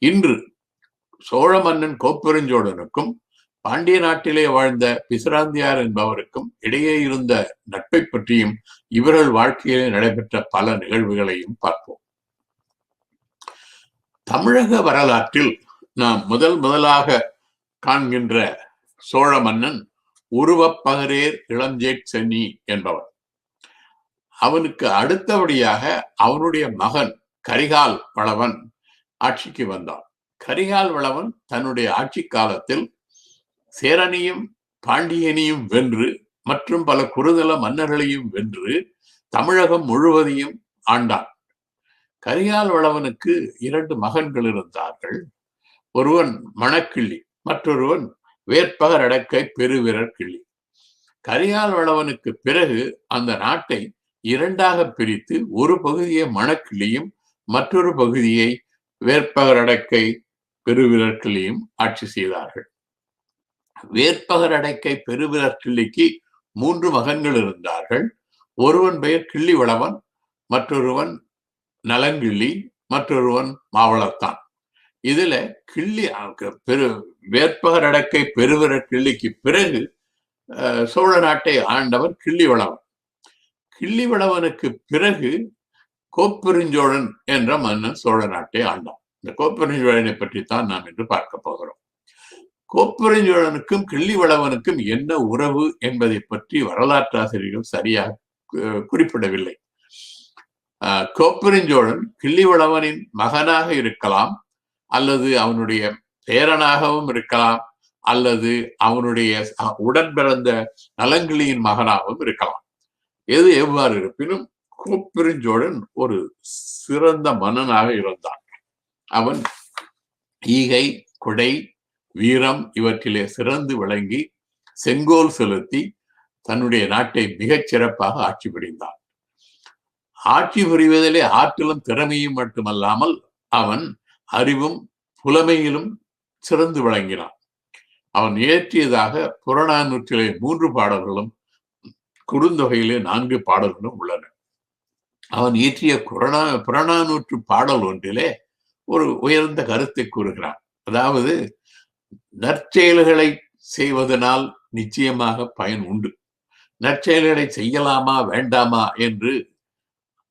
இன்று சோழ மன்னன் கோப்பெருஞ்சோழனுக்கும் பாண்டிய நாட்டிலே வாழ்ந்த பிசிராந்தியார் என்பவருக்கும் இடையே இருந்த நட்பை பற்றியும் இவர்கள் வாழ்க்கையிலே நடைபெற்ற பல நிகழ்வுகளையும் பார்ப்போம். தமிழக வரலாற்றில் நாம் முதலாக காண்கின்ற சோழ மன்னன் உருவப்பகரேர் இளஞ்சேட் சென்னி என்பவன். அவனுக்கு அடுத்தபடியாக அவனுடைய மகன் கரிகால் வளவன் ஆட்சிக்கு வந்தான். கரிகால் வளவன் தன்னுடைய ஆட்சி காலத்தில் சேரனையும் பாண்டியனையும் வென்று மற்றும் பல குறுதல மன்னர்களையும் வென்று தமிழகம் முழுவதையும் ஆண்டான். கரிகால் வளவனுக்கு 2 மகன்கள் இருந்தார்கள். ஒருவன் மணக்கிள்ளி, மற்றொருவன் வேற்பகர் அடக்கை பெருவீரர் கிள்ளி. கரிகால் வளவனுக்கு பிறகு அந்த நாட்டை 2ஆக பிரித்து ஒரு பகுதியை மணக்கிள்ளியும் மற்றொரு பகுதியை வேற்பகர் அடக்கை பெருவீரர் கிள்ளியும் ஆட்சி செய்தார்கள். வேற்பகர் அடக்கை பெருவீரர் கிள்ளிக்கு 3 மகன்கள் இருந்தார்கள். ஒருவன் பெயர் கிள்ளி வளவன், மற்றொருவன் நலங்கிள்ளி, மற்றொருவன் மாவளத்தான். இதுல கிள்ளி வேற்பகர் அடக்கை பெருவீரர் கிள்ளிக்கு பிறகு சோழ நாட்டை ஆண்டவர் கிள்ளி வளவன். கிள்ளி வளவனுக்கு பிறகு கோப்பெருஞ்சோழன் என்ற மன்னன் சோழ நாட்டை ஆண்டான். இந்த கோப்பெருஞ்சோழனை பற்றித்தான் நாம் இன்று பார்க்க போகிறோம். கோப்பெருஞ்சோழனுக்கும் கிள்ளி வளவனுக்கும் என்ன உறவு என்பதை பற்றி வரலாற்று ஆசிரியர்கள் சரியாக குறிப்பிடவில்லை. கோப்பெருஞ்சோழன் கிள்ளி வளவனின் மகனாக இருக்கலாம், அல்லது அவனுடைய பேரனாகவும் இருக்கலாம், அல்லது அவனுடைய உடன் பிறந்த நலங்கிளியின் மகனாகவும் இருக்கலாம். எது எவ்வாறு இருப்பினும் கோப்பெருஞ்சோழன் ஒரு சிறந்த மன்னனாக இருந்தான். அவன் ஈகை, கொடை, வீரம் இவற்றிலே சிறந்து விளங்கி செங்கோல் செலுத்தி தன்னுடைய நாட்டை மிகச் சிறப்பாக ஆட்சி புரிந்தான். ஆட்சி புரிவதிலே ஆற்றலும் திறமையும் மட்டுமல்லாமல் அவன் அறிவும் புலமையிலும் சிறந்து விளங்கினான். அவன் இயற்றியதாக புறநானூற்றிலே 3 பாடல்களும் குறுந்தொகையிலே 4 பாடல்களும் உள்ளன. அவன் இயற்றிய புறநானூற்று பாடல் ஒன்றிலே ஒரு உயர்ந்த கருத்தை கூறுகிறான். அதாவது, நற்செயல்களை செய்வதனால் நிச்சயமாக பயன் உண்டு. நற்செயல்களை செய்யலாமா வேண்டாமா என்று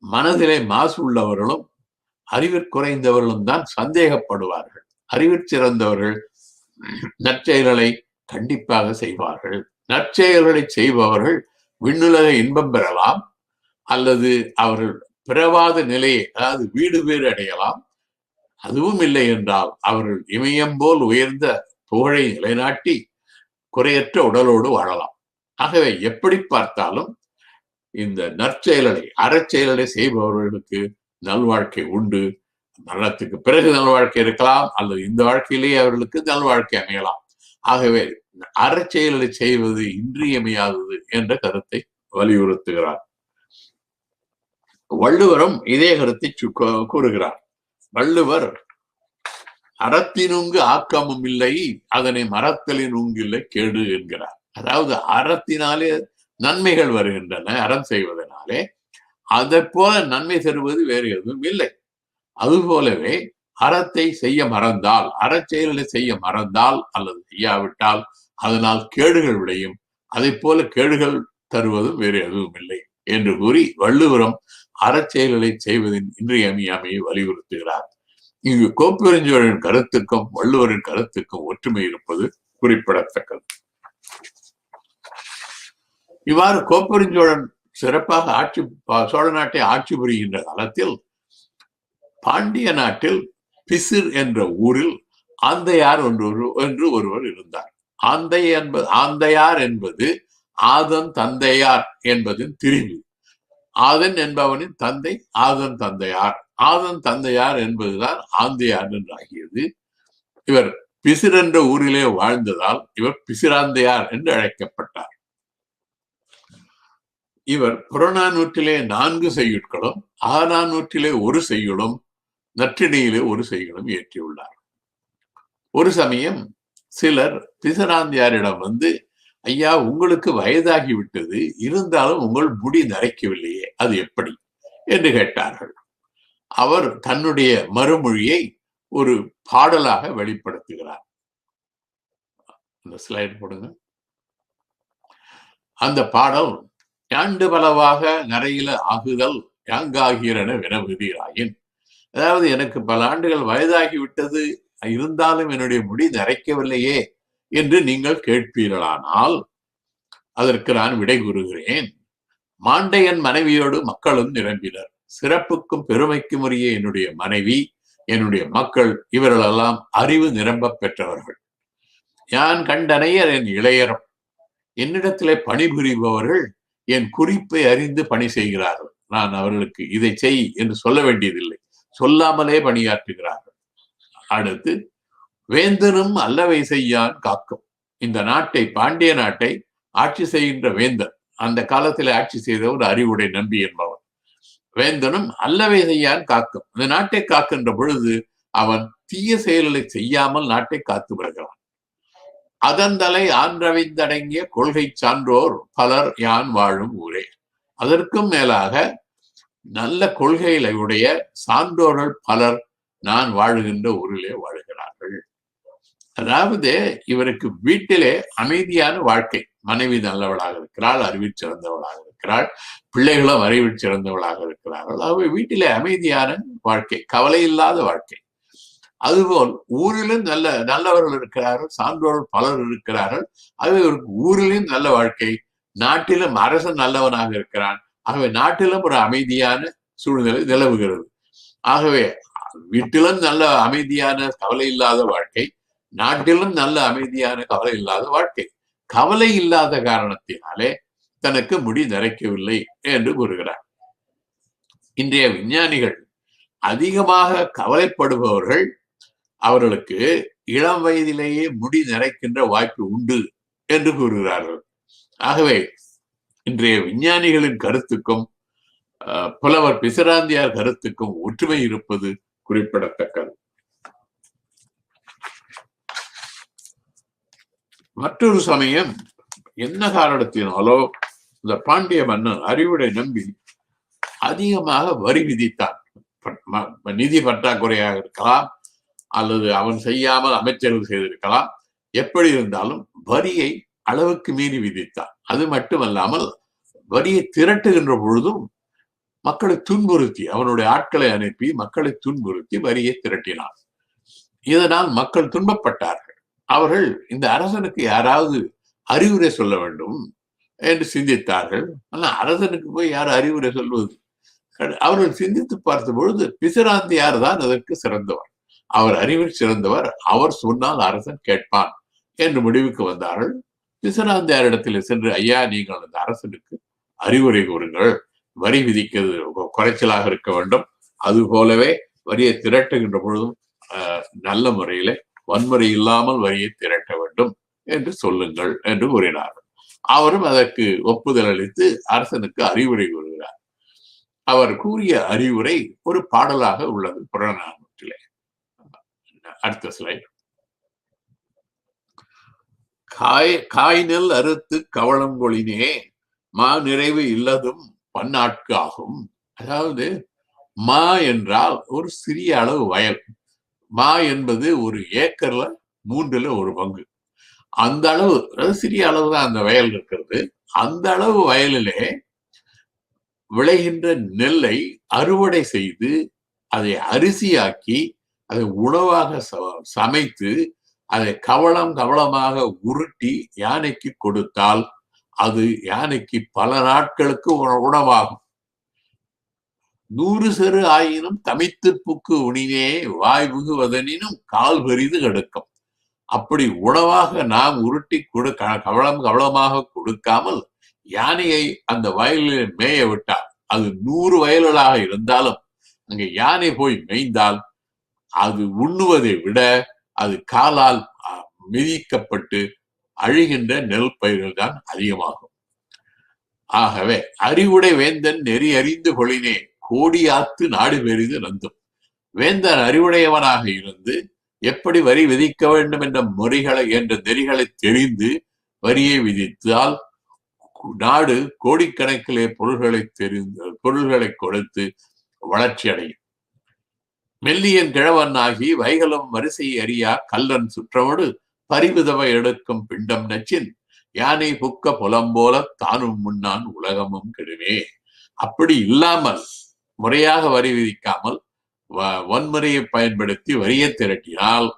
மனதிலே மாசு உள்ளவர்களும் அறிவிற் குறைந்தவர்களும் தான் சந்தேகப்படுவார்கள். அறிவிற் சிறந்தவர்கள் நற்செயல்களை கண்டிப்பாக செய்வார்கள். நற்செயல்களை செய்பவர்கள் விண்ணுலக இன்பம் பெறலாம், அல்லது அவர்கள் பிறவாத நிலையை, அதாவது வீடு பேறு அடையலாம். அதுவும் இல்லை என்றால் அவர்கள் இமயம் போல் உயர்ந்த புகழை நிலைநாட்டி குறையற்ற உடலோடு வாழலாம். ஆகவே எப்படி பார்த்தாலும் இந்த நற்செயல்களை, அறச்செயல்களை செய்பவர்களுக்கு நல்வாழ்க்கை உண்டு. மரணத்துக்கு பிறகு நல்வாழ்க்கை இருக்கலாம், அல்லது இந்த வாழ்க்கையிலேயே அவர்களுக்கு நல்வாழ்க்கை அமையலாம். ஆகவே அறச்செயல்களை செய்வது இன்றியமையாதது என்ற கருத்தை வலியுறுத்துகிறார். வள்ளுவரும் இதே கருத்தை கூறுகிறார். வள்ளுவர் அறத்தினுங்கு ஆக்கமும் இல்லை, அதனை மறத்தலின் இல்லை கேடு என்கிறார். அதாவது அறத்தினாலே நன்மைகள் வருகின்றன, அறம் செய்வதனாலே. அதை போல நன்மை தருவது வேறு எதுவும் இல்லை. அதுபோலவே அறத்தை செய்ய மறந்தால், அறச்செயல்களை செய்ய மறந்தால் அல்லது செய்யாவிட்டால் அதனால் கேடுகள் விளையும். அதை போல கேடுகள் தருவதும் வேறு எதுவும் இல்லை என்று கூறி வள்ளுவரும் அறச்செயல்களை செய்வதின் இன்றியமையாமையை வலியுறுத்துகிறார். இங்கு கோப்பெருஞ்சோழன் கருத்துக்கும் வள்ளுவரின் கருத்துக்கும் ஒற்றுமை இருப்பது குறிப்பிடத்தக்கது. இவ்வாறு கோப்பெருஞ்சோழன் சிறப்பாக சோழ நாட்டை ஆட்சி புரிகின்ற காலத்தில் பாண்டிய நாட்டில் பிசிர் என்ற ஊரில் ஆந்தையார் என்று ஒருவர் இருந்தார். ஆந்தையார் என்பது ஆதன் தந்தையார் என்பதின் திரிவு. ஆதன் என்பவனின் தந்தை ஆதன் தந்தையார். ஆதன் தந்தையார் என்பதுதான் ஆந்தையார் என்றாகியது. இவர் பிசிர் என்ற ஊரிலே வாழ்ந்ததால் இவர் பிசிராந்தையார் என்று அழைக்கப்பட்டார். இவர் புறநானூற்றிலே 4 செய்யுட்களும், அகநானூற்றிலே 1 செய்யுளும், நற்றிணையிலே 1 செய்யுளும் இயற்றியுள்ளார். ஒரு சமயம் சிலர் பிசிராந்தையாரிடம் வந்து, ஐயா, உங்களுக்கு வயதாகிவிட்டது, இருந்தாலும் உங்கள் முடி நரைக்கவில்லையே, அது எப்படி என்று கேட்டார்கள். அவர் தன்னுடைய மறுமொழியை ஒரு பாடலாக வெளிப்படுத்துகிறார். அந்த ஸ்லைடு போடுங்க. அந்த பாடல் யாண்டு பலவாக நரையில ஆகுதல் யாங்காகிறன வினவுதீராயின். அதாவது எனக்கு பல ஆண்டுகள் வயதாகி விட்டது, இருந்தாலும் என்னுடைய முடி நரைக்கவில்லையே என்று நீங்கள் கேட்பீர்களானால் அதற்கு நான் விடை கூறுகிறேன். மாண்டையன் மனைவியோடு மக்களும் நிரம்பினர். சிறப்புக்கும் பெருமைக்கும் உரிய என்னுடைய மனைவி, என்னுடைய மக்கள் இவர்களெல்லாம் அறிவு நிரம்ப பெற்றவர்கள். யான் கண்டனையர் என் இளையரம். என்னிடத்திலே பணிபுரிபவர்கள் என் குறிப்பை அறிந்து பணி செய்கிறார்கள். நான் அவர்களுக்கு இதை செய் என்று சொல்ல வேண்டியதில்லை, சொல்லாமலே பணியாற்றுகிறார்கள். அடுத்து, வேந்தனும் அல்லவை செய்யான் காக்கும். இந்த நாட்டை, பாண்டிய நாட்டை ஆட்சி செய்கின்ற வேந்தன், அந்த காலத்தில் ஆட்சி செய்த ஒரு அறிவுடை நம்பி என்பவன். வேந்தனும் அல்லவை செய்யான் காக்கும். இந்த நாட்டை காக்கின்ற பொழுது அவன் தீய செயல்களை செய்யாமல் நாட்டை காத்து வருகிறான். அதன் தலை ஆன்றவிந்தடங்கிய கொள்கை சான்றோர் பலர் யான் வாழும் ஊரே. அதற்கும் மேலாக நல்ல கொள்கைகளை உடைய சான்றோர்கள் பலர் நான் வாழுகின்ற ஊரிலே வாழுகிறார்கள். அதாவது இவருக்கு வீட்டிலே அமைதியான வாழ்க்கை. மனைவி நல்லவளாக இருக்கிறாள், அறிவில் சிறந்தவளாக இருக்கிறாள், பிள்ளைகளும் அறிவில் சிறந்தவளாக இருக்கிறார்கள். ஆகவே வீட்டிலே அமைதியான வாழ்க்கை, கவலை இல்லாத வாழ்க்கை. அதுபோல் ஊரிலும் நல்லவர்கள் இருக்கிறார்கள், சான்றோர்கள் பலர் இருக்கிறார்கள். ஆகவே ஊரிலும் நல்ல வாழ்க்கை, நாட்டிலும் அரசன் நல்லவனாக இருக்கிறான். ஆகவே நாட்டிலும் ஒரு அமைதியான சூழ்நிலை நிலவுகிறது. ஆகவே வீட்டிலும் நல்ல அமைதியான கவலை இல்லாத வாழ்க்கை, நாட்டிலும் நல்ல அமைதியான கவலை இல்லாத வாழ்க்கை. கவலை இல்லாத காரணத்தினாலே தனக்கு முடி நரைக்கவில்லை என்று கூறுகிறார். இன்றைய விஞ்ஞானிகள் அதிகமாக கவலைப்படுபவர்கள், அவர்களுக்கு இளம் வயதிலேயே முடி நரைக்கின்ற வாய்ப்பு உண்டு என்று கூறுகிறார்கள். ஆகவே இன்றைய விஞ்ஞானிகளின் கருத்துக்கும் புலவர் பிசிராந்தியார் கருத்துக்கும் ஒற்றுமை இருப்பது குறிப்பிடத்தக்கது. மற்றொரு சமயம் என்ன காரணத்தினாலோ இந்த பாண்டிய மன்னன் அறிவுடை நம்பி அதிகமாக வரி விதித்தான். நிதி பற்றாக்குறையாக இருக்கலாம், அல்லது அவன் செய்யாமல் அமைச்சர்கள் செய்திருக்கலாம். எப்படி இருந்தாலும் வரியை அளவுக்கு மீறி விதித்தான். அது மட்டுமல்லாமல் வரியை திரட்டுகின்ற பொழுதும் மக்களை துன்புறுத்தி, அவனுடைய ஆட்களை அனுப்பி மக்களை துன்புறுத்தி வரியை திரட்டினான். இதனால் மக்கள் துன்பப்பட்டார்கள். அவர்கள் இந்த அரசனுக்கு யாராவது அறிவுரை சொல்ல வேண்டும் என்று சிந்தித்தார்கள். ஆனால் அரசனுக்கு போய் யார் அறிவுரை சொல்வது? அவர்கள் சிந்தித்து பார்த்த பொழுது பிசிராந்தியார் தான் அதற்கு சிறந்தவர். அவர் அறிவில் சிறந்தவர், அவர் சொன்னால் அரசன் கேட்பான் என்று முடிவுக்கு வந்தார்கள். பிசிராந்தியாரிடத்தில் சென்று, ஐயா, நீங்கள் அந்த அரசனுக்கு அறிவுரை கூறுங்கள், வரி விதிக்கிறது குறைச்சலாக இருக்க வேண்டும், அது போலவே வரியை திரட்டுகின்ற பொழுதும் நல்ல முறையில வன்முறை இல்லாமல் வரியை திரட்ட வேண்டும் என்று சொல்லுங்கள் என்று கூறினார்கள். அவரும் அதற்கு ஒப்புதல் அளித்து அரசனுக்கு அறிவுரை கூறுகிறார். அவர் கூறிய அறிவுரை ஒரு பாடலாக உள்ளது புறநானூற்றிலே. அடுத்த ஸ்லைட். காய் நெல் அறுத்து கவளங்கொழினே மா நிறைவு இல்லதும் பன்னாட்கு ஆகும். அதாவது மா என்றால் ஒரு சிறிய அளவு வயல். மா என்பது ஒரு ஏக்கர்ல 1/3 அந்த அளவு, சிறிய அளவு தான் அந்த வயல் இருக்கிறது. அந்த அளவு வயலிலே விளைகின்ற நெல்லை அறுவடை செய்து அதை அரிசியாக்கி அதை உணவாக சமைத்து அதை கவளமாக உருட்டி யானைக்கு கொடுத்தால் அது யானைக்கு பல நாட்களுக்கு உணவாகும். 100 செரு ஆயினும் தமித்து புக்கு உணினே வாய் புகுவதனினும் கால் பெரிது கெடுக்கும். அப்படி உணவாக நாம் உருட்டி கவளமாக கொடுக்காமல் யானையை அந்த வயலில் மேய விட்டால், அது 100 வயல்களாக இருந்தாலும் அங்கே யானை போய் மேய்ந்தால் அது உண்ணுவதை விட அது காலால் மிதிக்கப்பட்டு அழிகின்ற நெல் பயிர்கள் தான் அதிகமாகும். ஆகவே அறிவுடை வேந்தன் நெறி அறிந்து கொளினே கோடியாத்து நாடு பெரிது நந்தும். வேந்தன் அறிவுடையவனாக இருந்து எப்படி வரி விதிக்க வேண்டும் என்ற நெறிகளை தெரிந்து வரியை விதித்தால் நாடு கோடிக்கணக்கிலே பொருள்களை கொடுத்து வளர்ச்சி அடையும். மெல்லியன் கிழவன் ஆகி வைகலம் வரிசை அறியா கல்லன் சுற்றமோடு பரிவுதவை எடுக்கும் பிண்டம் நச்சின் யானை புக்க புலம்போல தானும் முன்னான் உலகமும் கெடுமே. அப்படி இல்லாமல் முறையாக வரி விதிக்காமல் வன்முறையை பயன்படுத்தி வரியை திரட்டினால்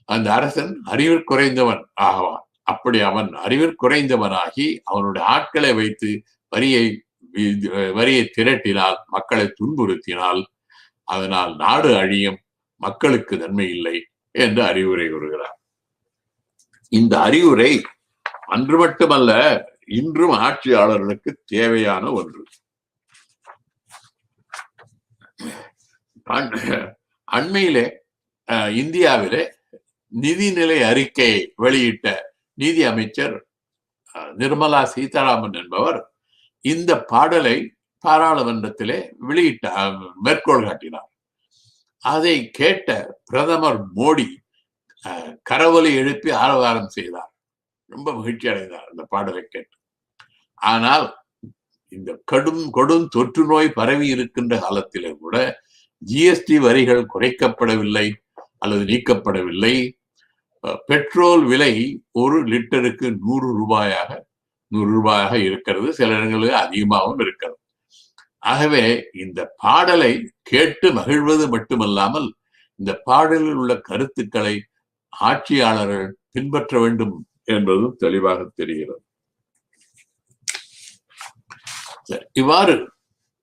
அந்த அரசன் அறிவில் குறைந்தவன் ஆகவான். அப்படி அவன் அறிவில் குறைந்தவனாகி அவனுடைய ஆட்களை வைத்து வரியை திரட்டினால், மக்களை துன்புறுத்தினால் அதனால் நாடு அழியும், மக்களுக்கு நன்மை இல்லை என்று அறிவுரை கூறுகிறார். இந்த அறிவுரை அன்று மட்டுமல்ல, இன்றும் ஆட்சியாளர்களுக்கு தேவையான ஒன்று. அண்மையிலே இந்தியாவிலே நிதிநிலை அறிக்கை வெளியிட்ட நீதி அமைச்சர் நிர்மலா சீதாராமன் என்பவர் இந்த பாடலை பாராளுமன்றத்திலே மேற்கோள் காட்டினார். அதை கேட்ட பிரதமர் மோடி கரவொலி எழுப்பி ஆரவாரம் செய்தார். ரொம்ப மகிழ்ச்சி அடைந்தார் அந்த பாடலை கேட்டு. ஆனால் இந்த கொடும் தொற்று நோய் பரவி இருக்கின்ற காலத்திலே கூட ஜிஎஸ்டி வரிகள் குறைக்கப்படவில்லை அல்லது நீக்கப்படவில்லை. பெட்ரோல் விலை ஒரு லிட்டருக்கு 100 ரூபாயாக இருக்கிறது. சில இடங்களில் அதிகமாகவும் இருக்கிறது. ஆகவே இந்த பாடலை கேட்டு மகிழ்வது மட்டுமல்லாமல் இந்த பாடலில் உள்ள கருத்துக்களை ஆட்சியாளர்கள் பின்பற்ற வேண்டும் என்பதும் தெளிவாக தெரிகிறது. இவ்வாறு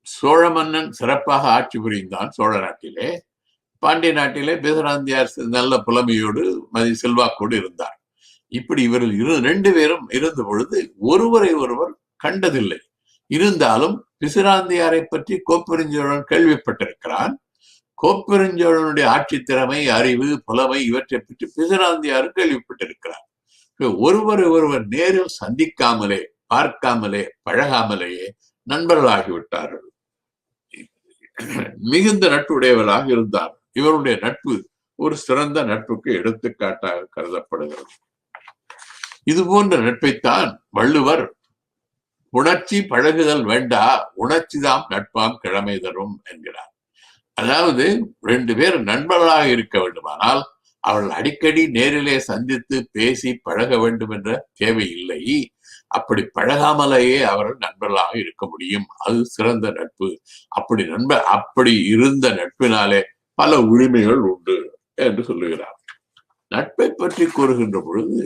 சோழ மன்னன் சிறப்பாக ஆட்சி புரிந்தான் சோழ நாட்டிலே. பாண்டிய நாட்டிலே பிசிராந்தியார் நல்ல புலமையோடு செல்வாக்கோடு இருந்தார். இப்படி இவர்கள் 2 பேரும் இருந்த பொழுது ஒருவரை ஒருவர் கண்டதில்லை. இருந்தாலும் பிசிராந்தியாரை பற்றி கோப்பெருஞ்சோழன் கேள்விப்பட்டிருக்கிறான். கோப்பெருஞ்சோழனுடைய ஆட்சி திறமை, அறிவு, புலமை இவற்றை பற்றி பிசிராந்தியார் கேள்விப்பட்டிருக்கிறார். ஒருவர் நேரில் சந்திக்காமலே, பார்க்காமலே, பழகாமலேயே நண்பர்களாகிவிட்டார்கள். மிகுந்த நட்புடையவர்களாக இருந்தார். இவருடைய நட்பு ஒரு சிறந்த நட்புக்கு எடுத்துக்காட்டாக கருதப்படுகிறது. இது போன்ற நட்பைத்தான் வள்ளுவர் உணர்ச்சி பழகுதல் வேண்டா, உணர்ச்சிதாம் நட்பாம் கிழமை தரும் என்கிறார். அதாவது 2 பேர் நண்பர்களாக இருக்க வேண்டுமானால் அவர்கள் அடிக்கடி நேரிலே சந்தித்து பேசி பழக வேண்டும் என்ற தேவை இல்லை. அப்படி பழகாமலேயே அவர்கள் நண்பர்களாக இருக்க முடியும். அது சிறந்த நட்பு. அப்படி இருந்த நட்பினாலே பல உரிமைகள் உண்டு என்று சொல்லுகிறார். நட்பை பற்றி கூறுகின்ற பொழுது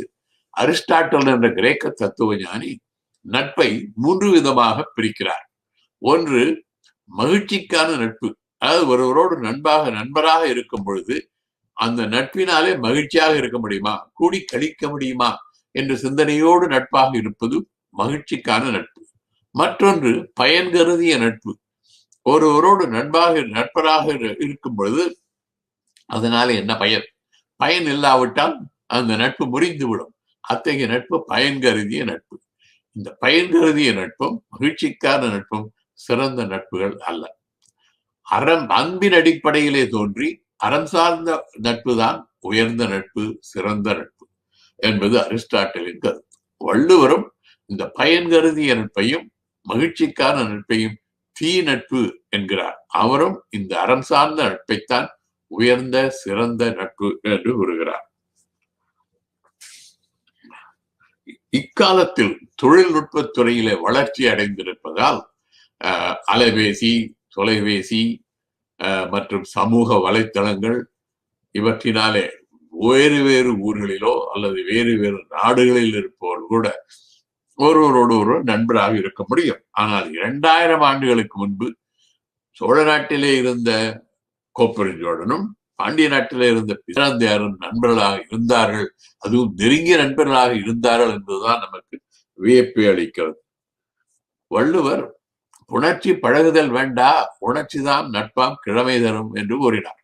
அரிஸ்டாட்டில் என்ற கிரேக்க தத்துவ ஞானி நட்பை 3 விதமாக பிரிக்கிறார். ஒன்று மகிழ்ச்சிக்கான நட்பு. அதாவது ஒருவரோடு நண்பராக இருக்கும் பொழுது அந்த நட்பினாலே மகிழ்ச்சியாக இருக்க முடியுமா, கூடி கழிக்க முடியுமா என்ற சிந்தனையோடு நட்பாக இருப்பது மகிழ்ச்சிக்கான நட்பு. மற்றொன்று பயன் கருதிய நட்பு. ஒருவரோடு நட்பராக இருக்கும் பொழுது அதனால என்ன பயன் இல்லாவிட்டால் அந்த நட்பு முறிந்துவிடும். அத்தகைய நட்பு பயன் கருதிய நட்பு. இந்த பயன் கருதிய நட்பும் மகிழ்ச்சிக்கான நட்பும் சிறந்த நட்புகள் அல்ல. அன்பின் அடிப்படையிலே தோன்றி அறம் சார்ந்த நட்பு தான் உயர்ந்த நட்பு, சிறந்த நட்பு என்பது அரிஸ்டாட்டிலின் கருத்து. வள்ளுவரும் இந்த பயன் கருதிய நட்பையும் மகிழ்ச்சிக்கான நட்பையும் தீ நட்பு என்கிறார். அவரும் இந்த அறம் சார்ந்த நட்பைத்தான் உயர்ந்த சிறந்த நட்பு என்று கூறுகிறார். இக்காலத்தில் தொழில்நுட்பத் துறையிலே வளர்ச்சி அடைந்திருப்பதால் அலைபேசி, தொலைபேசி மற்றும் சமூக வலைத்தளங்கள் இவற்றினாலே வேறு ஊர்களிலோ அல்லது வேறு நாடுகளில் இருப்பவர்கள் கூட ஒருவரோடு ஒருவர் நண்பராக இருக்க முடியும். ஆனால் 2000 ஆண்டுகளுக்கு முன்பு சோழ நாட்டிலே இருந்த கோப்பெருஞ்சோழனும் பாண்டிய நாட்டிலே இருந்த பிசிராந்தியாரும் நண்பர்களாக இருந்தார்கள். அதுவும் நெருங்கிய நண்பர்களாக இருந்தார்கள் என்பதுதான் நமக்கு வியப்பை அளிக்கிறது. வள்ளுவர் உணர்ச்சி பழகுதல் வேண்டா, உணர்ச்சிதான் நட்பாம் கிழமை தரும் என்று கூறினார்.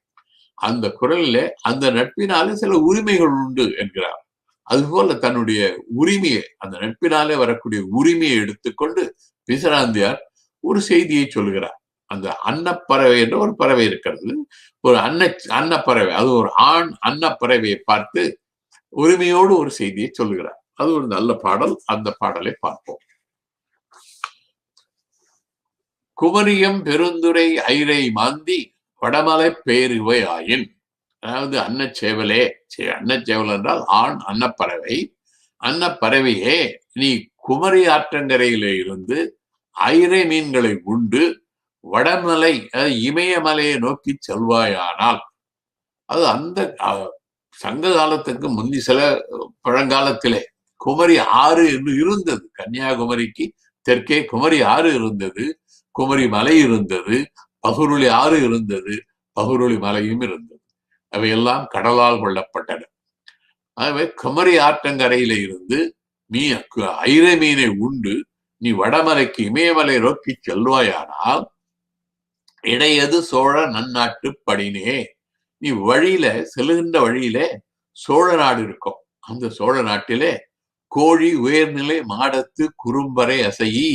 அந்த குரலிலே அந்த நட்பினாலே சில உரிமைகள் உண்டு என்கிறார். அதுபோல தன்னுடைய உரிமையை, அந்த நட்பினாலே வரக்கூடிய உரிமையை எடுத்துக்கொண்டு பிசிராந்தியார் ஒரு செய்தியை சொல்கிறார். அந்த அன்னப்பறவை என்ற ஒரு பறவை இருக்கிறது. ஒரு அன்னப்பறவை, அது ஒரு ஆண் அன்னப்பறவையை பார்த்து உரிமையோடு ஒரு செய்தியை சொல்லுகிறார். அது ஒரு நல்ல பாடல். அந்த பாடலை பார்ப்போம். குமரியம் பெருந்துரை ஐரை மாந்தி வடமலை பேருவை ஆயின், அதாவது அன்னச்சேவலே, அன்னச்சேவல் என்றால் ஆண் அன்னப்பறவை. அன்னப்பறவையே, நீ குமரி ஆற்றங்கரையிலே இருந்து ஐரை மீன்களை உண்டு வடமலை இமயமலையை நோக்கி செல்வாயானால், அது அந்த சங்க காலத்துக்கு முந்தி சில பழங்காலத்திலே குமரி ஆறு என்று இருந்தது. கன்னியாகுமரிக்கு தெற்கே குமரி ஆறு இருந்தது, குமரி மலை இருந்தது, பகுருளி ஆறு இருந்தது, பகுருளி மலையும் இருந்தது. அவையெல்லாம் கடலால் கொள்ளப்பட்டன. ஆகவே குமரி ஆற்றங்கரையில இருந்து ஐரை மீனை உண்டு நீ வடமலைக்கு இமயமலை நோக்கி செல்வாயானால் இடையது சோழ நன்னாட்டு படினே, நீ வழியில செல்லுகின்ற வழியில சோழ நாடு இருக்கும். அந்த சோழ நாட்டிலே கோழி உயர்நிலை மாடத்து குறும்பறை அசையி.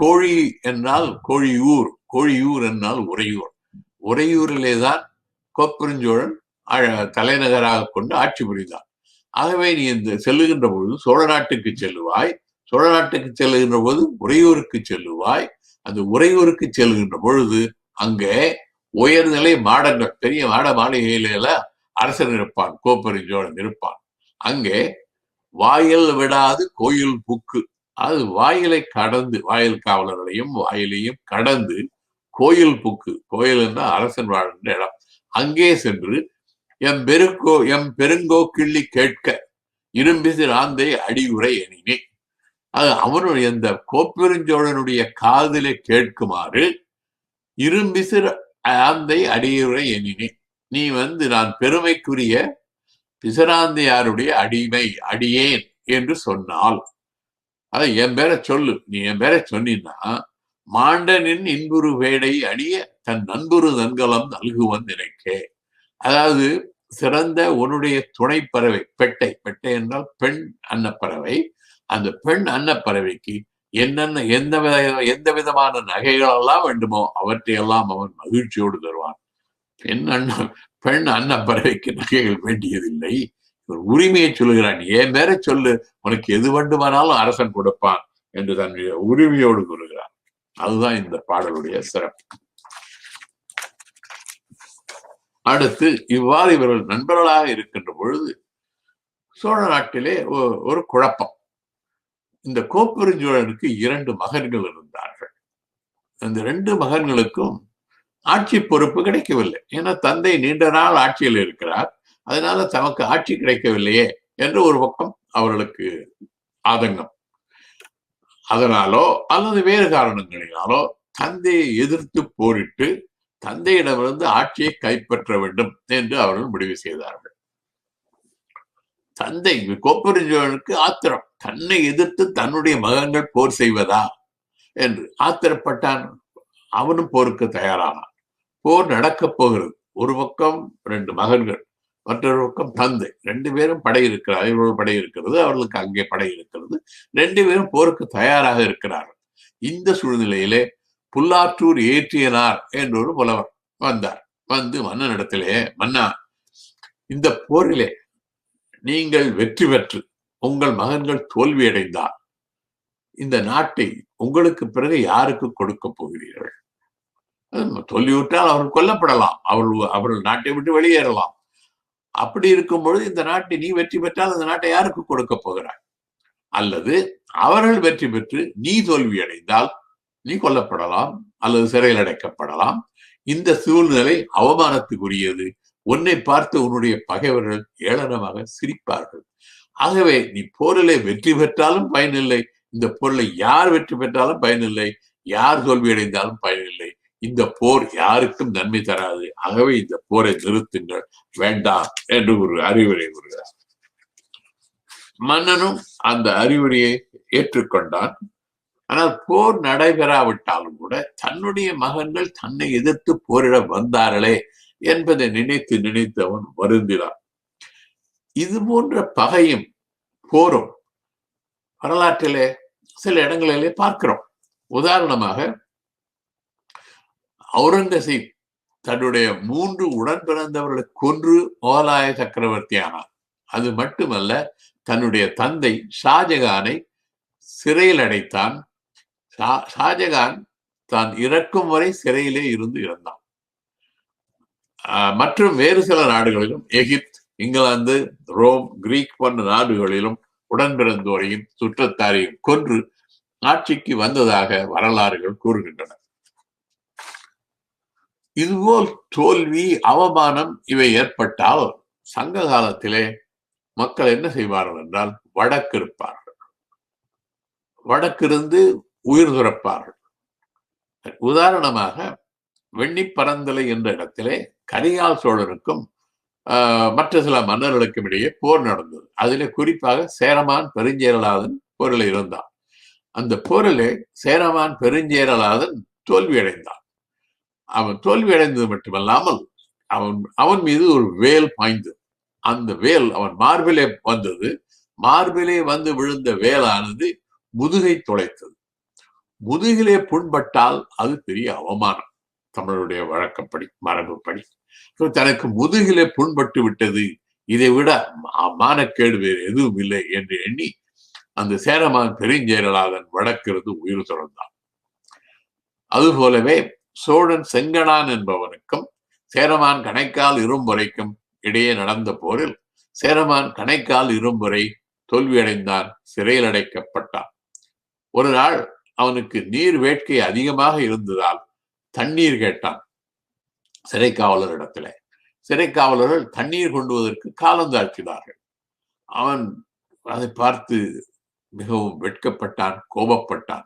கோழி என்றால் கோழியூர், கோழியூர் என்றால் உறையூர். உறையூரிலே தான் கோப்பெருஞ்சோழன் தலைநகராக கொண்டு ஆட்சி புரிந்தான். ஆகவே நீ இந்த செல்லுகின்ற பொழுது சோழ நாட்டுக்கு செல்லுவாய். சோழ நாட்டுக்கு செல்லுகின்ற போது உறையூருக்கு செல்லுவாய். அந்த உறையூருக்கு செல்லுகின்ற பொழுது அங்கே உயர்நிலை மாடங்கள், பெரிய மாளிகையில அரசன் இருப்பான், கோப்பெருஞ்சோழன் இருப்பான். அங்கே வாயில் விடாது கோயில் புக்கு, அது வாயிலை கடந்து, வாயில் காவலர்களையும் வாயிலையும் கடந்து கோயில் புக்கு, கோயில் என்றால் அரசன் வாழ்கின்ற இடம், அங்கே சென்று எம் பெருங்கோ கிள்ளி கேட்க இரும்பிசு ஆந்தை அடியுரை எனினே, அது அவனுடைய இந்த கோப்பெருஞ்சோழனுடைய காதிலே கேட்குமாறு இரும்பிசு ஆந்தை அடியுரை எனினே, நீ நான் பெருமைக்குரிய பிசராந்தையாருடைய அடிமை அடியேன் என்று சொன்னால், அதை என் பேரை சொல்லு. நீ என் பேரை சொன்னா மாண்டனின் இன்புறு வேடை அணிய தன் நண்புறு நன்கலம் நல்குவன் நினைக்கே. அதாவது சிறந்த உன்னுடைய துணைப்பறவை பெட்டை, பெட்டை என்றால் பெண் அன்னப்பறவை, அந்த பெண் அன்னப்பறவைக்கு என்னென்ன எந்த விதமான நகைகளெல்லாம் வேண்டுமோ அவற்றையெல்லாம் அவன் மகிழ்ச்சியோடு தருவான். பெண் அன்னப்பறவைக்கு நகைகள் வேண்டியதில்லை, உரிமையை சொல்லுகிறான். என் பேரை சொல்லு, உனக்கு எது வேண்டுமானாலும் அரசன் கொடுப்பான் என்று தன்னுடைய உரிமையோடு கூறுகிறான். அதுதான் இந்த பாடலுடைய சிறப்பு. அடுத்து இவ்வாறு இவர்கள் நண்பர்களாக இருக்கின்ற பொழுது சோழ நாட்டிலே ஒரு குழப்பம். இந்த கோப்பெருஞ்சோழனுக்கு 2 மகன்கள் இருந்தார்கள். அந்த 2 மகன்களுக்கும் ஆட்சி பொறுப்பு கிடைக்கவில்லை. ஏன்னா தந்தை நீண்ட நாள் ஆட்சியில் இருக்கிறார், அதனால தமக்கு ஆட்சி கிடைக்கவில்லையே என்று ஒரு பக்கம் அவர்களுக்கு ஆதங்கம். அதனாலோ அல்லது வேறு காரணங்களினாலோ தந்தையை எதிர்த்து போரிட்டு தந்தையிடமிருந்து ஆட்சியை கைப்பற்ற வேண்டும் என்று அவர்கள் முடிவு செய்தார்கள். தந்தை கோப்பெருஞ்சோழனுக்கு ஆத்திரம், தன்னை எதிர்த்து தன்னுடைய மகன்கள் போர் செய்வதா என்று ஆத்திரப்பட்டான். அவனும் போருக்கு தயாரானான். போர் நடக்கப் போகிறது. ஒரு பக்கம் 2 மகன்கள், மற்றொரு பக்கம் தந்தை, 2 பேரும் படை இருக்கிறார். இவர்கள் படை இருக்கிறது, அவர்களுக்கு அங்கே படை இருக்கிறது. 2 பேரும் போருக்கு தயாராக இருக்கிறார்கள். இந்த சூழ்நிலையிலே புல்லாற்றூர் ஏற்றியனார் என்றொரு புலவர் வந்தார். மன்னனிடத்திலே, மன்னா, இந்த போரிலே நீங்கள் வெற்றி பெற்று உங்கள் மகன்கள் தோல்வி அடைந்தால் இந்த நாட்டை உங்களுக்கு பிறகு யாருக்கு கொடுக்க போகிறீர்கள்? தோல்வியுற்றால் அவர்கள் கொல்லப்படலாம், அவர்கள் நாட்டை விட்டு வெளியேறலாம். அப்படி இருக்கும் பொழுது இந்த நாட்டை நீ வெற்றி பெற்றால் அந்த நாட்டை யாருக்கு கொடுக்க போகிறாய்? அல்லது அவர்கள் வெற்றி பெற்று நீ தோல்வி அடைந்தால் நீ கொல்லப்படலாம் அல்லது சிறையில் அடைக்கப்படலாம். இந்த சூழ்நிலை அவமானத்துக்குரியது. உன்னை பார்த்து உன்னுடைய பகைவர்கள் ஏளனமாக சிரிப்பார்கள். ஆகவே நீ போரிலே வெற்றி பெற்றாலும் பயனில்லை, இந்த போரில் யார் வெற்றி பெற்றாலும் பயனில்லை, யார் தோல்வி அடைந்தாலும் பயனில்லை. இந்த போர் யாருக்கும் நன்மை தராது. ஆகவே இந்த போரை நிறுத்துங்கள், வேண்டாம் என்று ஒரு அறிவுரை கூறுகிறார். மன்னனும் அந்த அறிவுரையை ஏற்றுக்கொண்டான். ஆனால் போர் நடைபெறாவிட்டாலும் கூட தன்னுடைய மகன்கள் தன்னை எதிர்த்து போரிட வந்தார்களே என்பதை நினைத்து நினைத்து அவன் வருந்தினான். இது போன்ற பகையும் போரும் வரலாற்றிலே சில இடங்களிலே பார்க்கிறோம். உதாரணமாக அவுரங்கசீப் தன்னுடைய 3 உடன் பிறந்தவர்களை கொன்று முகலாய சக்கரவர்த்தி ஆனார். அது மட்டுமல்ல, தன்னுடைய தந்தை ஷாஜகானை சிறையில் அடைத்தான். ஷாஜகான் தான் இறக்கும் வரை சிறையிலே இருந்து இறந்தான். மற்றும் வேறு சில நாடுகளிலும் எகிப்து, இங்கிலாந்து, ரோம், கிரீக் போன்ற நாடுகளிலும் உடன்பிறந்தோரையும் சுற்றத்தாரையும் கொன்று ஆட்சிக்கு வந்ததாக வரலாறுகள் கூறுகின்றன. இதுபோல் தோல்வி, அவமானம் இவை ஏற்பட்டால் சங்க காலத்திலே மக்கள் என்ன செய்வார்கள் என்றால் வடக்கிருப்பார்கள், வடக்கிருந்து உயிர் துறப்பார்கள். உதாரணமாக வெண்ணிப்பரந்தலை என்ற இடத்திலே கரிகால் சோழனுக்கும் மற்ற சில மன்னர்களுக்கும் இடையே போர் நடந்தது. அதிலே குறிப்பாக சேரமான் பெருஞ்சேரலாதன் போரில் இருந்தான். அந்த போரிலே சேரமான் பெருஞ்சேரலாதன் தோல்வியடைந்தான். அவன் தோல்வியடைந்தது மட்டுமல்லாமல் அவன் மீது ஒரு வேல் பாய்ந்தது. அந்த வேல் அவன் மார்பிலே வந்தது. மார்பிலே வந்து விழுந்த வேலானது முதுகை துளைத்தது. முதுகிலே புண்பட்டால் அது பெரிய அவமானம். தமிழருடைய வழக்கப்படி, மரபுப்படி தனக்கு முதுகிலே புண்பட்டு விட்டது, இதை விட மானக்கேடு வேறு எதுவும் இல்லை என்று எண்ணி அந்த சேரமான் பெருஞ்சேரலாதன் வடக்கிருந்து உயிர் துறந்தான். அதுபோலவே சோழன் செங்கணான் என்பவனுக்கும் சேரமான் கணைக்கால் இரும்புரைக்கும் இடையே நடந்த போரில் சேரமான் கணைக்கால் இரும்புரை தோல்வியடைந்தான், சிறையில் அடைக்கப்பட்டான். ஒரு நாள் அவனுக்கு நீர் வேட்கை அதிகமாக இருந்ததால் தண்ணீர் கேட்டான் சிறை காவலரிடத்துல. சிறை காவலர்கள் தண்ணீர் கொண்டுவதற்கு காலம் தாழ்த்தினார்கள். அவன் அதை பார்த்து மிகவும் வெட்கப்பட்டான், கோபப்பட்டான்.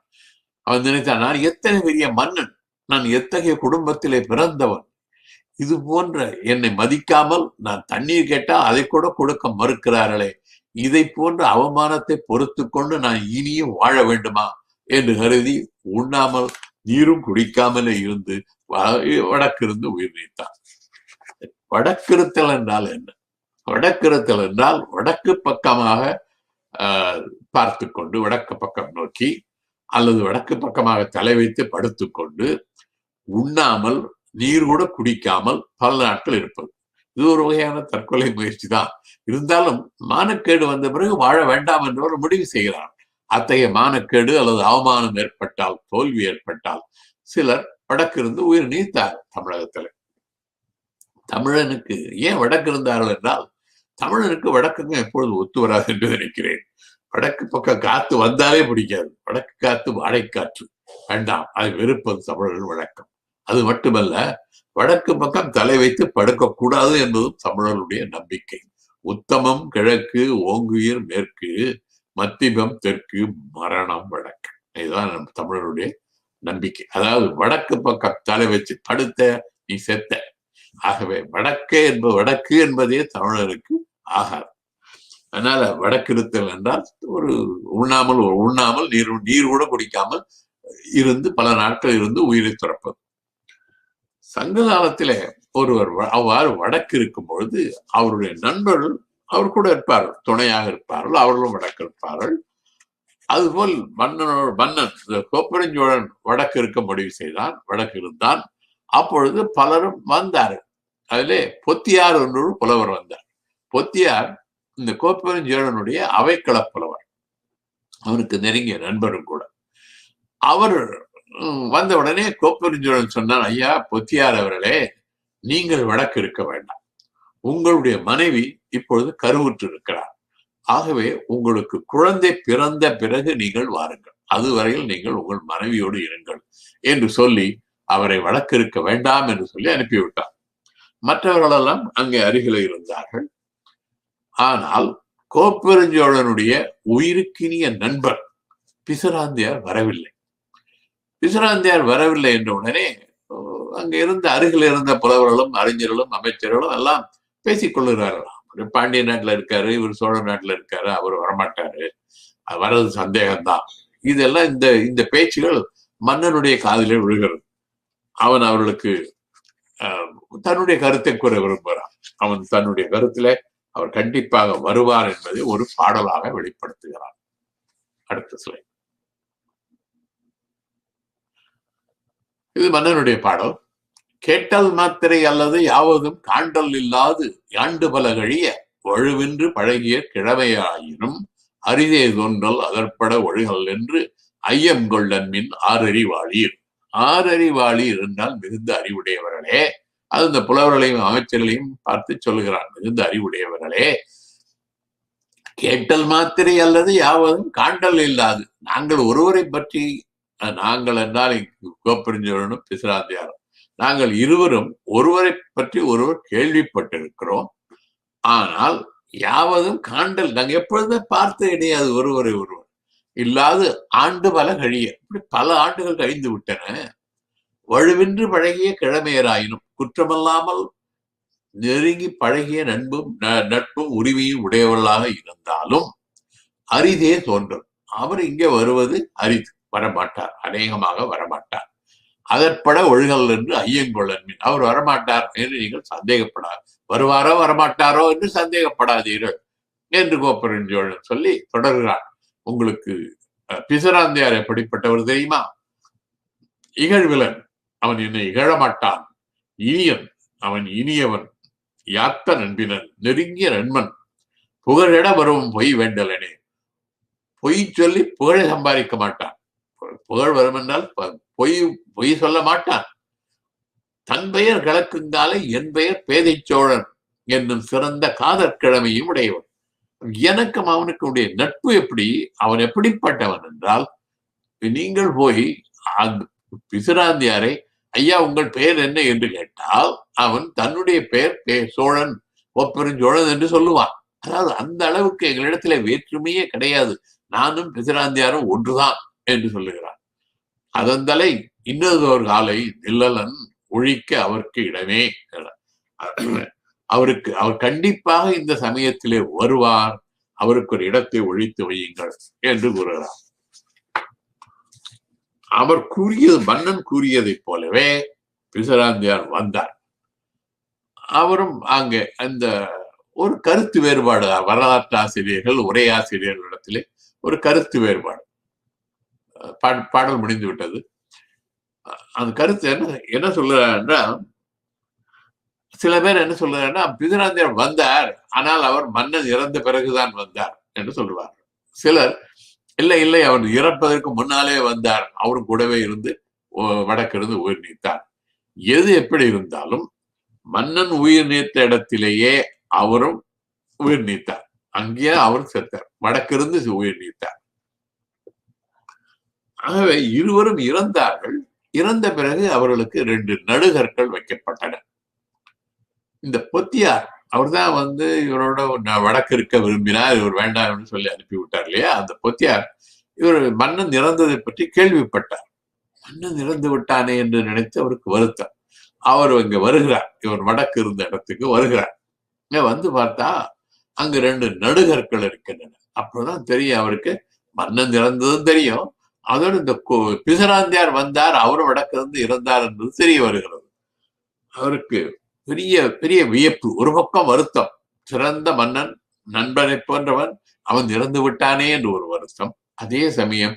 அவன் நினைத்தான், நான் எத்தனை பெரிய மன்னன், நான் எத்தகைய குடும்பத்திலே பிறந்தவன், இது போன்ற என்னை மதிக்காமல் நான் தண்ணீர் கேட்டால் அதை கூட கொடுக்க மறுக்கிறார்களே, இதை போன்ற அவமானத்தை பொறுத்து கொண்டு நான் இனியும் வாழ வேண்டுமா என்று கருதி உண்ணாமல் நீரும் குடிக்காமலே இருந்து வடக்கிருந்து உயிர் நீத்தான். வடக்கிருத்தல் என்றால் என்ன? வடக்கிருத்தல் என்றால் வடக்கு பக்கமாக பார்த்து கொண்டு, வடக்கு பக்கம் நோக்கி அல்லது வடக்கு பக்கமாக தலை வைத்து படுத்துக்கொண்டு உண்ணாமல் நீர் கூட குடிக்காமல் பல நாட்கள் இருப்பது. இது ஒரு வகையான தற்கொலை முயற்சி தான். இருந்தாலும் மானக்கேடு வந்த பிறகு வாழ வேண்டாம் என்று ஒரு முடிவு செய்கிறார். அத்தகைய மானக்கேடு அல்லது அவமானம் ஏற்பட்டால், தோல்வி ஏற்பட்டால் சிலர் வடக்கிருந்து உயிர் நீத்தார். தமிழகத்துல தமிழனுக்கு ஏன் வடக்கு இருந்தார்கள் என்றால், தமிழனுக்கு வடக்குங்க எப்பொழுது ஒத்து வராது என்று நினைக்கிறேன். வடக்கு பக்கம் காத்து வந்தாலே பிடிக்காது. வடக்கு காத்து வாடை காற்று வேண்டாம், அதை வெறுப்பது தமிழர்கள் வழக்கம். அது மட்டுமல்ல, வடக்கு பக்கம் தலை வைத்து படுக்க கூடாது என்பதும் தமிழர்களுடைய நம்பிக்கை. உத்தமம் கிழக்கு, ஓங்குயிர் மேற்கு, மத்திபம் தெற்கு, மரணம் வடக்கு. இதுதான் நம்ம தமிழருடைய நம்பிக்கை. அதாவது வடக்கு பக்கம் தலை வச்சு படுத்த நீ செத்த. ஆகவே வடக்கு என்பதே தமிழருக்கு ஆகாது. அதனால வடக்கிருத்தல் என்றால் ஒரு உண்ணாமல் நீர் கூட குடிக்காமல் இருந்து பல நாட்கள் இருந்து உயிரை துறப்பது. சங்க காலத்திலே ஒருவர் அவ்வாறு வடக்கு இருக்கும் பொழுது அவருடைய நண்பர்கள் அவர் கூட இருப்பார்கள், துணையாக இருப்பார்கள், அவர்களும் வடக்கு இருப்பார்கள். அதுபோல் மன்னன் கோப்பெருஞ்சோழன் வடக்கு இருக்க முடிவு செய்தான், வடக்கு இருந்தான். அப்பொழுது பலரும் வந்தார்கள். அதிலே பொத்தியார் ஒன்று புலவர் வந்தார். பொத்தியார் இந்த கோப்பெருஞ்சோழனுடைய அவைக்கள புலவர், அவனுக்கு நெருங்கிய நண்பரும் கூட. அவர் வந்த உடனே கோப்பெருஞ்சோழன் சொன்னான், ஐயா பொத்தியார் அவர்களே, நீங்கள் வடக்கு இருக்க வேண்டாம், உங்களுடைய மனைவி இப்பொழுது கருவுற்று இருக்கிறார். ஆகவே உங்களுக்கு குழந்தை பிறந்த பிறகு நீங்கள் வாருங்கள், அதுவரையில் நீங்கள் உங்கள் மனைவியோடு இருங்கள் என்று சொல்லி அவரை வடக்கு இருக்க வேண்டாம் என்று சொல்லி அனுப்பிவிட்டார். மற்றவர்களெல்லாம் அங்கே அருகில் இருந்தார்கள். ஆனால் கோப்பெருஞ்சோழனுடைய உயிருக்கினிய நண்பர் பிசிராந்தையார் வரவில்லை. பிசிராந்தையார் வரவில்லை என்ற உடனே அங்க இருந்த அருகில் இருந்த புலவர்களும் அறிஞர்களும் அமைச்சர்களும் எல்லாம் பேசிக் கொள்ளுகிறார்களாம். பாண்டிய நாட்டுல இருக்காரு, இவர் சோழ நாட்டுல இருக்காரு, அவர் வரமாட்டாரு, வர்றது சந்தேகம்தான். இதெல்லாம் இந்த பேச்சுகள் மன்னனுடைய காதிலே விழுகிறது. அவன் அவர்களுக்கு தன்னுடைய கருத்தை கூற விரும்புகிறான். அவன் தன்னுடைய கருத்துல அவர் கண்டிப்பாக வருவார் என்பதை ஒரு பாடலாக வெளிப்படுத்துகிறான். அடுத்த ஸ்லைட். இது மன்னனுடைய பாடல். கேட்டல் மாத்திரை அல்லது யாவதும் காண்டல் இல்லாது யாண்டு பல கழிய வழுவின்று பழகிய கிழமையாயினும் அரிதே தோன்றல் அதற்பட ஒழுகல் என்று ஐயம் கொள்ளன்மின் ஆறறிவாளீர். ஆறறிவாளீர் என்றால் மிகுந்த அறிவுடையவர்களே, அது இந்த புலவர்களையும் அமைச்சர்களையும் பார்த்து சொல்லுகிறான். மிகுந்த அறிவுடையவர்களே, கேட்டல் மாத்திரை அல்லது யாவதும் காண்டல் இல்லாது. நாங்கள் ஒருவரை பற்றி, நாங்கள் என்றால் கோப்பெருஞ்சோழனும் பிசிராந்தையாரும், நாங்கள் இருவரும் ஒருவரை பற்றி ஒருவர் கேள்விப்பட்டிருக்கிறோம். ஆனால் யாவதும் காண்டல், நாங்கள் எப்பொழுதுமே பார்த்து கிடையாது ஒருவரை ஒருவர். இல்லாது ஆண்டு பல கழிய, இப்படி பல ஆண்டுகள் கழிந்து விட்டன. வலுவின்றி பழகிய கிழமையராயினும் குற்றமல்லாமல் நெருங்கி பழகிய நட்பும் உரிமையும் உடையவர்களாக இருந்தாலும் அரிதே தோன்றும். அவர் இங்கே வருவது அரிது, வரமாட்டார், அநேகமாக வரமாட்டார். அதற்பட ஒழுகல் என்று ஐயங்கொள்ளன்மின், அவர் வரமாட்டார் என்று நீங்கள் சந்தேகப்படாது, வருவாரோ வரமாட்டாரோ என்று சந்தேகப்படாதீர்கள் என்று கோப்பெருஞ்சோழன் சொல்லி தொடர்கிறார். உங்களுக்கு பிசிராந்தையார் எப்படிப்பட்டவர் தெரியுமா? இகழ்விலன், அவன் என்னை இகழமாட்டான். இனியன், அவன் இனியவன். யாத்த நண்பினன், நெருங்கிய நண்பன். புகழிட வரும் பொய் வேண்டலனே, பொய் சொல்லி புகழை சம்பாதிக்க மாட்டான். புகழ் வரும் என்றால் பொய் சொல்ல மாட்டான். தன் பெயர் கிழக்குங்காலை என் பெயர் பேதை சோழன் என்னும் சிறந்த காதற்கிழமையும் உடையவன். எனக்கும் அவனுக்கு உடைய நட்பு எப்படி, அவன் எப்படிப்பட்டவன் என்றால், நீங்கள் போய் அந்த பிசிராந்தையாரை, ஐயா உங்கள் பெயர் என்ன என்று கேட்டால் அவன் தன்னுடைய பெயர் சோழன், கோப்பெருஞ்சோழன் என்று சொல்லுவான். அதாவது அந்த அளவுக்கு எங்களிடத்துல வேற்றுமையே கிடையாது, நானும் பிசிராந்தையாரும் ஒன்றுதான் என்று சொல்லுகிறான். அதன் தலை இன்னதொரு காலை நில்லலன் ஒழிக்க அவருக்கு இடமே. அவர் கண்டிப்பாக இந்த சமயத்திலே வருவார், அவருக்கு ஒரு இடத்தை ஒழித்து வையுங்கள் என்று கூறுகிறார். அவர் கூறியது, மன்னன் கூறியதை போலவே பிசிராந்தையார் வந்தார். அவரும் அங்கே அந்த ஒரு கருத்து வேறுபாடு, வரலாற்று ஆசிரியர்கள் உரையாசிரியர்களிடத்திலே ஒரு கருத்து வேறுபாடு, பாடல் முடிந்து விட்டது. அந்த கருத்து என்ன சொல்லுறாருன்னா, சில பேர் என்ன சொல்றாருன்னா, பிசிராந்தையார் வந்தார், ஆனால் அவர் மன்னன் இறந்த பிறகுதான் வந்தார் என்று சொல்லுவார். சிலர் இல்லை அவர் இறப்பதற்கு முன்னாலே வந்தார், அவரும் கூடவே இருந்து வடக்கிருந்து உயிர் நீத்தார். எது எப்படி இருந்தாலும் மன்னன் உயிர் நீத்த இடத்திலேயே அவரும் உயிர் நீத்தார், அங்கேயே அவர் செத்தார், வடக்கிருந்து உயிர் நீத்தார். ஆகவே இருவரும் இறந்தார்கள். இறந்த பிறகு அவர்களுக்கு 2 நடுகற்கள் வைக்கப்பட்டன. இந்த பொத்தியார் அவர்தான் இவரோட வடக்கு இருக்க விரும்பினார், இவர் வேண்டாம்னு சொல்லி அனுப்பி விட்டார் இல்லையா. அந்த பொத்தியார் இவர் மன்னன் இறந்ததை பற்றி கேள்விப்பட்டார். மன்னன் இறந்து விட்டானே என்று நினைத்து அவருக்கு வருத்தம். அவர் இங்க வருகிறார், இவர் வடக்கு இருந்த இடத்துக்கு வருகிறார். இங்க பார்த்தா அங்கு 2 நடுகற்கள் இருக்கின்றன. அப்பதான் தெரியும் அவருக்கு, மன்னன் இறந்ததும் தெரியும், அதோடு இந்த பிசிராந்தையார் வந்தார், அவரும் வடக்கு இருந்து இறந்தார் என்பது தெரிய வருகிறது. அவருக்கு பெரிய பெரிய வியப்பு, ஒரு பக்கம் வருத்தம், சிறந்த மன்னன், நண்பனை போன்றவன், அவன் இறந்து விட்டானே என்று ஒரு வருத்தம். அதே சமயம்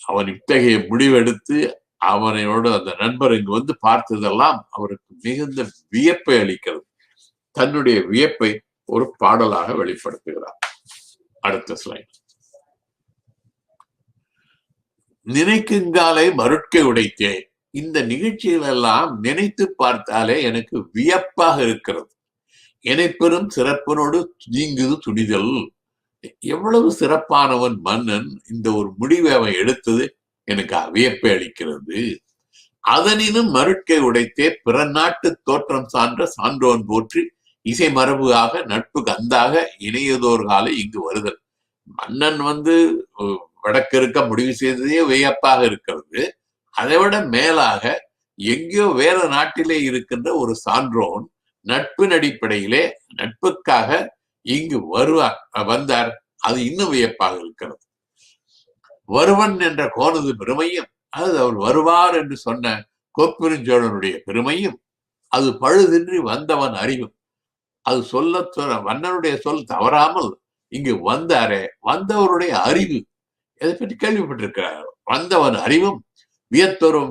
அவன் இத்தகைய முடிவெடுத்து அவனோடு அந்த நண்பர் இங்கு பார்த்ததெல்லாம் அவருக்கு மிகுந்த வியப்பை அளிக்கிறது. தன்னுடைய வியப்பை ஒரு பாடலாக வெளிப்படுத்துகிறார். அடுத்த ஸ்லைட். நினைக்குங்காலை மருட்கை உடைத்தே. இந்த நிகழ்ச்சிகள் எல்லாம் நினைத்து பார்த்தாலே எனக்கு வியப்பாக இருக்கிறது. இணைப்பெரும் சிறப்பினோடு நீங்குது துணிதல். எவ்வளவு சிறப்பானவன் மன்னன், இந்த ஒரு முடிவை அவன் எடுத்தது எனக்கு வியப்பை அளிக்கிறது. அதனினும் மருட்கை உடைத்தே பிற நாட்டு தோற்றம் சான்ற சான்றோன் போற்றி இசை மரபு ஆக நட்பு கந்தாக இணையதோர் காலை இங்கு வருதல். மன்னன் வடக்கு இருக்க முடிவு செய்ததே வியப்பாக இருக்கிறது. அதை விட மேலாக எங்கேயோ வேற நாட்டிலே இருக்கின்ற ஒரு சான்றோன் நட்பின் அடிப்படையிலே நட்புக்காக இங்கு வந்தார், அது இன்னும் வியப்பாக இருக்கிறது. வருவன் என்ற கோனது பெருமையும், அது அவர் வருவார் என்று சொன்ன கோப்பெருஞ்சோழனுடைய பெருமையும், அது பழுதின்றி வந்தவன் அறிவும், அது மன்னனுடைய சொல் தவறாமல் இங்கு வந்தாரே, வந்தவருடைய அறிவு, எதை பற்றி கேள்விப்பட்டிருக்கிறார், வந்தவன் அறிவும் வியத்தொரும்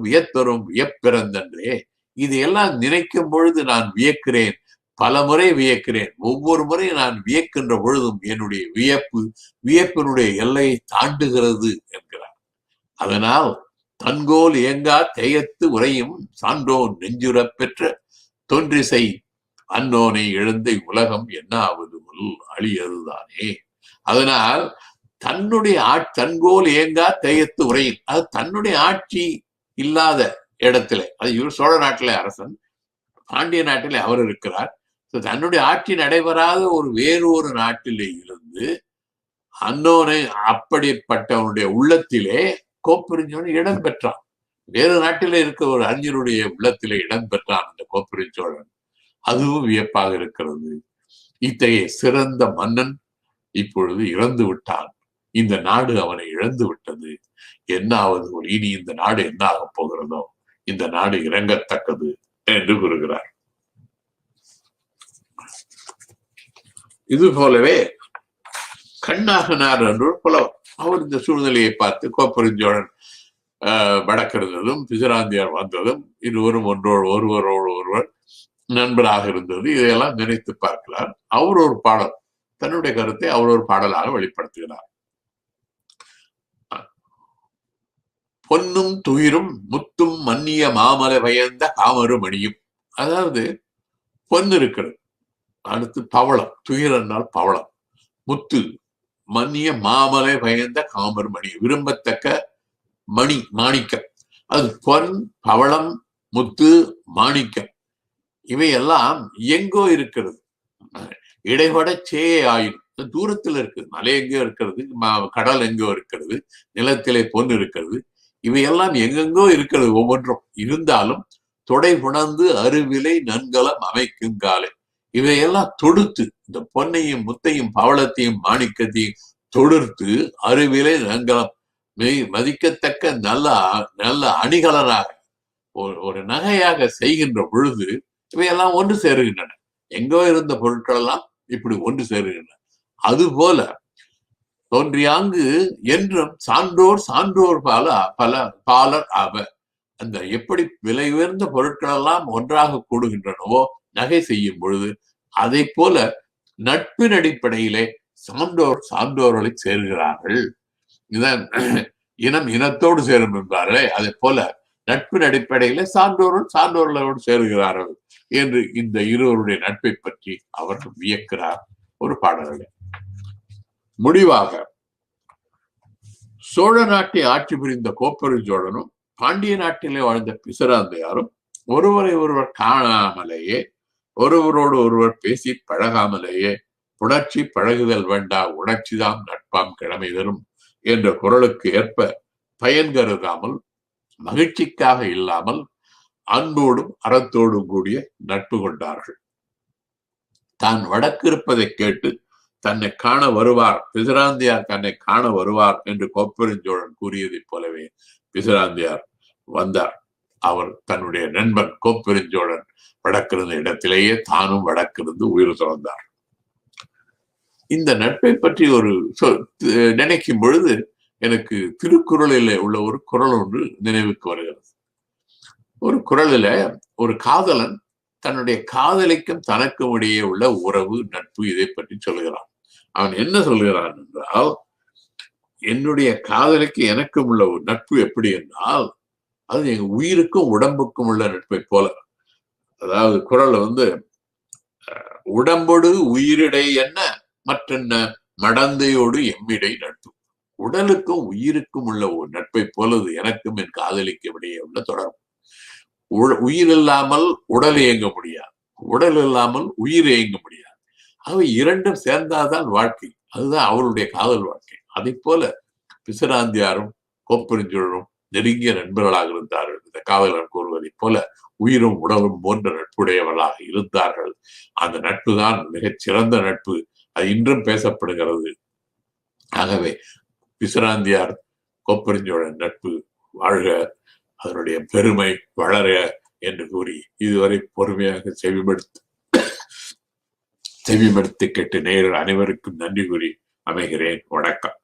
வியப்பிறந்தன்றே. இது எல்லாம் நினைக்கும் பொழுது நான் வியக்கிறேன், பல முறை வியக்கிறேன். ஒவ்வொரு முறை நான் வியக்கின்ற பொழுதும் என்னுடைய வியப்பினுடைய எல்லையை தாண்டுகிறது என்கிறார். அதனால் தன்கோல் இயங்கா தேயத்து உரையும் சான்றோன் நெஞ்சுறப் பெற்ற தோன்றிசை அன்னோனை இழந்த உலகம் என்ன ஆவது அழியதுதானே. அதனால் தன்னுடைய தன்கோல் ஏங்கா தேயத்து உரையும், அது தன்னுடைய ஆட்சி இல்லாத இடத்துல, அது இவர் சோழ நாட்டிலே அரசன், பாண்டிய நாட்டிலே அவர் இருக்கிறார். தன்னுடைய ஆட்சி நடைபெறாத வேறு ஒரு நாட்டிலே இருந்து அன்னோனை அப்படிப்பட்டவனுடைய உள்ளத்திலே கோப்பெருஞ்சோழன் இடம் பெற்றான். வேறு நாட்டிலே இருக்க ஒரு அறிஞருடைய உள்ளத்திலே இடம் பெற்றான் அந்த கோப்பெருஞ்சோழன். அதுவும் வியப்பாக இருக்கிறது. இத்தகைய சிறந்த மன்னன் இப்பொழுது இறந்து விட்டான். இந்த நாடு அவனை இழந்து விட்டது. என்ன ஆவது, இனி இந்த நாடு என்ன ஆக போகிறதோ, இந்த நாடு இறங்கத்தக்கது என்று கூறுகிறார். இது போலவே கண்ணாகனார் என்று புலவர், அவர் இந்த சூழ்நிலையை பார்த்து கோப்பெருஞ்சோழன் வடக்கிருந்ததும் பிசிராந்தியார் வந்ததும் இருவரும் ஒருவரோடு ஒருவர் நண்பராக இருந்தது, இதையெல்லாம் நினைத்து பார்க்கிறார். அவர் ஒரு பாடல், தன்னுடைய கருத்தை அவர் ஒரு பாடலாக வெளிப்படுத்துகிறார். பொன்னும் துயிரும் முத்தும் மன்னிய மாமலை பயந்த காமரு மணியும். அதாவது பொன் இருக்கிறது, அடுத்து பவளம், துயிரனால் பவளம், முத்து, மன்னிய மாமலை பயந்த காமரு மணி, விரும்பத்தக்க மணி, மாணிக்கம். அது பொன், பவளம், முத்து, மாணிக்கம், இவையெல்லாம் எங்கோ இருக்கிறது, இடைபட சே ஆயும், தூரத்தில் இருக்குது. மலை எங்கோ இருக்கிறது, கடல் எங்கோ இருக்கிறது, நிலத்திலே பொன் இருக்கிறது, இவையெல்லாம் எங்கெங்கோ இருக்கிறது ஒவ்வொன்றும். இருந்தாலும் தொடை புணர்ந்து அருவிலை நன்கலம் அமைக்கும் காலை, இவையெல்லாம் தொடுத்து, இந்த பொன்னையும் முத்தையும் பவளத்தையும் மாணிக்கத்தையும் தொடுத்து அருவிலை நன்கலம் மதிக்கத்தக்க நல்ல நல்ல அணிகலனாக ஒரு நகையாக செய்கின்ற பொழுது இவையெல்லாம் ஒன்று சேருகின்றன. எங்கோ இருந்த பொருட்கள் எல்லாம் இப்படி ஒன்று சேருகின்றன. அதுபோல தோன்றியாங்கு என்றும் சான்றோர் சான்றோர் பாலர் ஆவர். அந்த எப்படி விலை உயர்ந்த பொருட்கள் எல்லாம் ஒன்றாக கூடுகின்றனவோ நகை செய்யும் பொழுது, அதை போல நட்பின் அடிப்படையிலே சான்றோர் சான்றோர்களை சேர்கிறார்கள். இதான் இனம் இனத்தோடு சேரும் என்பார்களே, அதே போல நட்பின் அடிப்படையில சான்றோரும் சான்றோர்களோடு சேருகிறார்கள் என்று இந்த இருவருடைய நட்பை பற்றி அவர் வியக்கிறார் ஒரு பாடல்கள். முடிவாக சோழ நாட்டை ஆட்சி புரிந்த கோப்பெருஞ்சோழனும் பாண்டிய நாட்டிலே வாழ்ந்த பிசிராந்தையாரும் ஒருவரை ஒருவர் காணாமலேயே, ஒருவரோடு ஒருவர் பேசி பழகாமலேயே, புணர்ச்சி பழகுதல் வேண்டா உணர்ச்சிதான் நட்பாம் கிழமை தரும் என்ற குரலுக்கு ஏற்ப பயன் கருதாமல், மகிழ்ச்சிக்காக இல்லாமல் அன்போடும் அறத்தோடும் கூடிய நட்பு கொண்டார்கள். தான் வடக்கு இருப்பதை கேட்டு தன்னை காண வருவார், பிசிராந்தியார் தன்னை காண வருவார் என்று கோப்பெருஞ்சோழன் கூறியதைப் போலவே பிசிராந்தியார் வந்தார். அவர் தன்னுடைய நண்பன் கோப்பெருஞ்சோழன் வடக்கிருந்த இடத்திலேயே தானும் வடக்கிருந்து உயிர் துறந்தார். இந்த நட்பை பற்றி ஒரு நினைக்கும் பொழுது எனக்கு திருக்குறளில் உள்ள ஒரு குறள் ஒன்று நினைவுக்கு வருகிறது. ஒரு குறளில ஒரு காதலன் தன்னுடைய காதலிக்கும் தனக்கும் இடையே உள்ள உறவு, நட்பு, இதை பற்றி சொல்லுகிறான். அவன் என்ன சொல்கிறான் என்றால், என்னுடைய காதலிக்கு எனக்கும் உள்ள ஒரு நட்பு எப்படி என்றால், அது எங்க உயிருக்கும் உடம்புக்கும் உள்ள நட்பை போல. அதாவது குறள் உடம்போடு உயிரிடை என்ன மற்றென்ன மடந்தையோடு எம்மிடை நட்பு. உடலுக்கும் உயிருக்கும் உள்ள ஒரு நட்பை போலது எனக்கும் என் காதலிக்கு இடையே உள்ள தொடர்பு. உயிர் இல்லாமல் உடல் இயங்க முடியாது, உடல் இல்லாமல் உயிர் இயங்க முடியாது. அவை இரண்டும் சேர்ந்தாதான் வாழ்க்கை. அதுதான் அவருடைய காதல் வாழ்க்கை. அதை போல பிசிராந்தியாரும் கோப்பெருஞ்சோழரும் நெருங்கிய நண்பர்களாக இருந்தார்கள். இந்த காதலன் கூறுவதை போல உயிரும் உடலும் போன்ற நட்புடையவர்களாக இருந்தார்கள். அந்த நட்பு தான் மிகச் சிறந்த நட்பு. அது இன்றும் பேசப்படுகிறது. ஆகவே பிசிராந்தியார் கோப்பெருஞ்சோழன் நட்பு வாழ்க, அதனுடைய பெருமை வளர என்று கூறி இதுவரை பொறுமையாக செவிமடுத்து கேட்டு நேயர்கள் அனைவருக்கும் நன்றி கூறி அமைகிறேன். வணக்கம்.